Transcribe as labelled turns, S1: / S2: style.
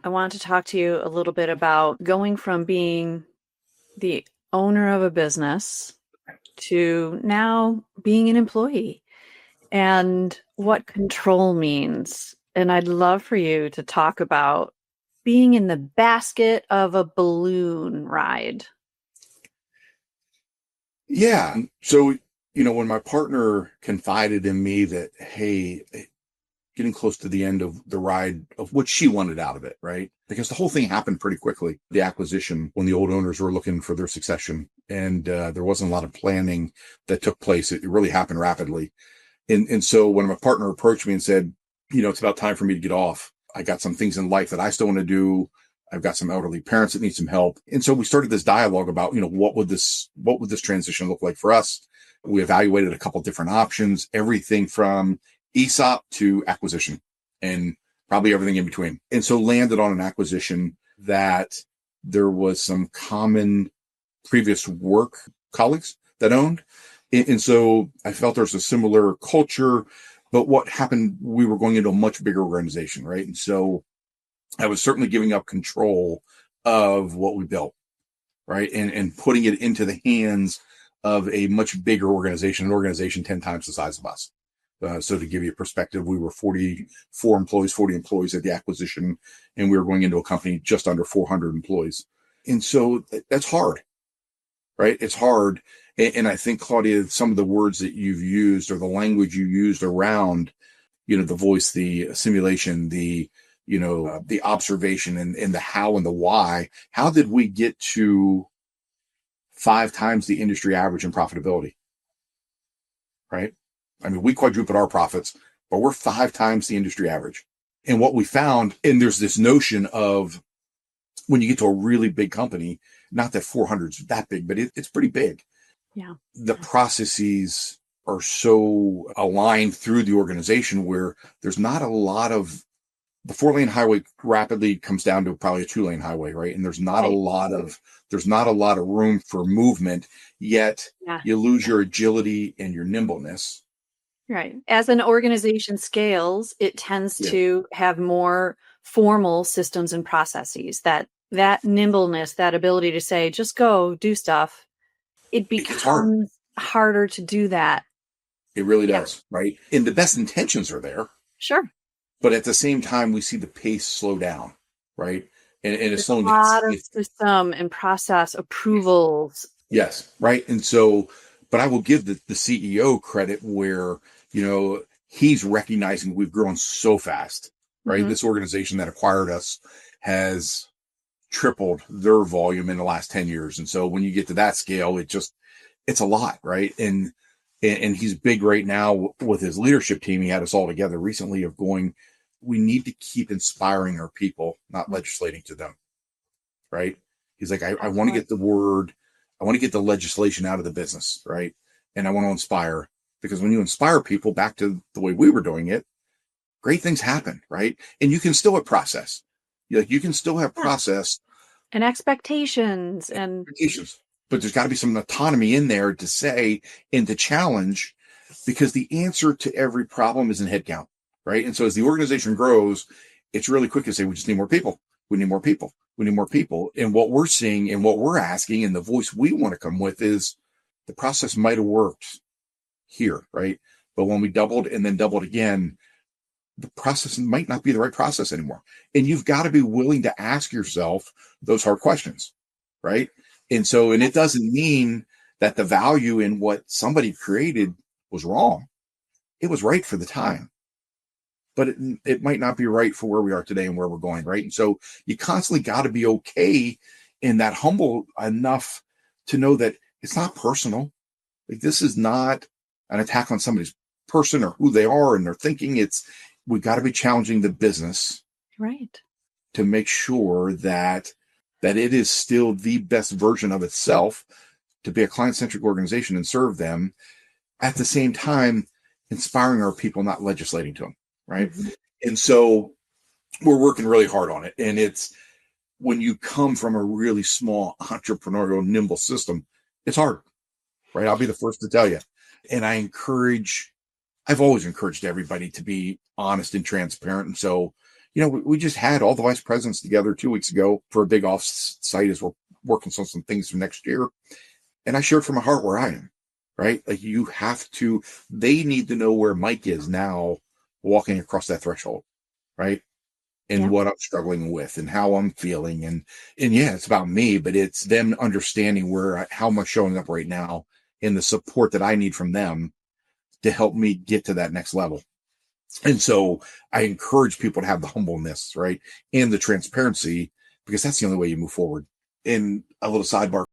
S1: I wanted to talk to you a little bit about going from being the owner of a business to now being an employee and what control means. And I'd love for you to talk about being in the basket of a balloon ride.
S2: Yeah. So, when my partner confided in me that, hey, getting close to the end of the ride of what she wanted out of it, right? Because the whole thing happened pretty quickly. The acquisition, when the old owners were looking for their succession, and there wasn't a lot of planning that took place. It really happened rapidly. And so when my partner approached me and said, it's about time for me to get off. I got some things in life that I still want to do. I've got some elderly parents that need some help. And so we started this dialogue about, what would this transition look like for us? We evaluated a couple different options, everything from ESOP to acquisition and probably everything in between. And so landed on an acquisition that there was some common previous work colleagues that owned. And so I felt there's a similar culture, but what happened, we were going into a much bigger organization, right? And so I was certainly giving up control of what we built, right? And putting it into the hands of a much bigger organization, an organization 10 times the size of us. So to give you a perspective, we were 40 employees at the acquisition, and we were going into a company just under 400 employees. And so that's hard, right? It's hard. And I think, Claudia, some of the words that you've used or the language you used around, the voice, the simulation, the observation and the how and the why. How did we get to 5 times the industry average in profitability? Right? I mean, we quadrupled our profits, but we're 5 times the industry average. And what we found, and there's this notion of when you get to a really big company, not that 400 is that big, but it's pretty big.
S1: Yeah.
S2: The processes are so aligned through the organization where there's not a lot of, the 4-lane highway rapidly comes down to probably a 2-lane highway, right? And there's not a lot of room for movement, yet you lose your agility and your nimbleness.
S1: Right. As an organization scales, it tends to have more formal systems and processes that nimbleness, that ability to say, just go do stuff. It becomes harder to do that.
S2: It really does, right? And the best intentions are there.
S1: Sure.
S2: But at the same time, we see the pace slow down, right? And it's slowing
S1: down. A lot of system and process approvals.
S2: Yes, right. And so, but I will give the CEO credit where, he's recognizing we've grown so fast, right? Mm-hmm. This organization that acquired us has tripled their volume in the last 10 years. And so when you get to that scale, it's a lot, right? And he's big right now with his leadership team. He had us all together recently of going, we need to keep inspiring our people, not legislating to them, right? He's like, I want to get I want to get the legislation out of the business, right? And I want to inspire, because when you inspire people back to the way we were doing it, great things happen, right? And you can still have process. You can still have process.
S1: And expectations.
S2: But there's got to be some autonomy in there to say and to challenge, because the answer to every problem is in headcount, right? And so as the organization grows, it's really quick to say, we just need more people. We need more people. We need more people. And what we're seeing and what we're asking and the voice we want to come with is the process might have worked here, right? But when we doubled and then doubled again, the process might not be the right process anymore. And you've got to be willing to ask yourself those hard questions, right? And so, and it doesn't mean that the value in what somebody created was wrong. It was right for the time, but it might not be right for where we are today and where we're going, right? And so you constantly got to be okay and that humble enough to know that it's not personal. Like, this is not an attack on somebody's person or who they are and their thinking. We've got to be challenging the business,
S1: right,
S2: to make sure that it is still the best version of itself, to be a client-centric organization and serve them, at the same time inspiring our people, not legislating to them, right? Mm-hmm. And so we're working really hard on it. And it's, when you come from a really small entrepreneurial, nimble system, it's hard, right? I'll be the first to tell you. And I've always encouraged everybody to be honest and transparent. And so, we just had all the vice presidents together 2 weeks ago for a big off-site as we're working on some things for next year. And I shared from my heart where I am, right? Like they need to know where Mike is now walking across that threshold, right? And what I'm struggling with and how I'm feeling. And yeah, it's about me, but it's them understanding how am I showing up right now and the support that I need from them to help me get to that next level. And so I encourage people to have the humbleness, right? And the transparency, because that's the only way you move forward. And a little sidebar